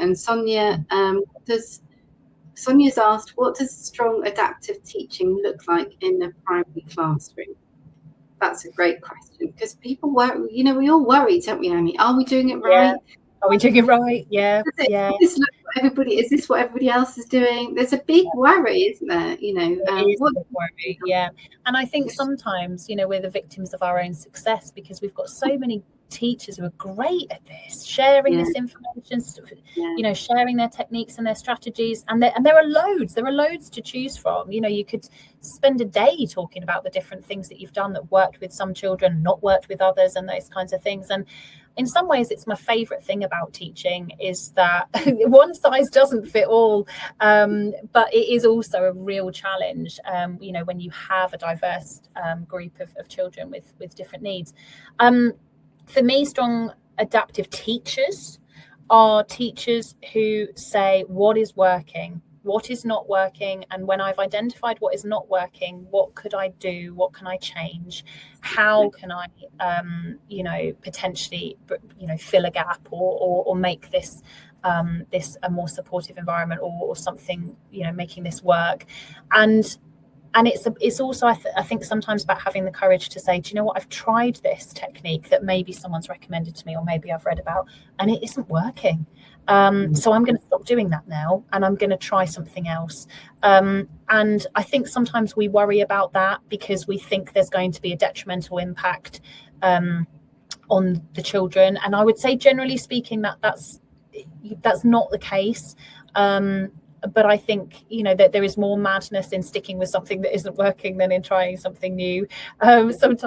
And Sonia's asked, what does strong adaptive teaching look like in a primary classroom? That's a great question, because people worry, we all worry, don't we, Amy? Are we doing it right? Are we doing it right? Yeah. Is this what everybody else is doing? There's a big worry, isn't there? It is a big worry, yeah. And I think sometimes, we're the victims of our own success, because we've got so many teachers who are great at this, sharing this information, sharing their techniques and their strategies, and there are loads to choose from. You could spend a day talking about the different things that you've done that worked with some children, not worked with others, and those kinds of things. And in some ways, it's my favorite thing about teaching, is that one size doesn't fit all, but it is also a real challenge, when you have a diverse group of children with different needs. For me, strong adaptive teachers are teachers who say what is working, what is not working, and when I've identified what is not working, what could I do? What can I change? How can I, potentially, fill a gap or make this a more supportive environment, or something, making this work. And it's also, I think sometimes about having the courage to say, do you know what, I've tried this technique that maybe someone's recommended to me, or maybe I've read about, and it isn't working. So I'm going to stop doing that now, and I'm going to try something else. And I think sometimes we worry about that because we think there's going to be a detrimental impact on the children. And I would say, generally speaking, that's not the case. But I think, that there is more madness in sticking with something that isn't working than in trying something new. Sometimes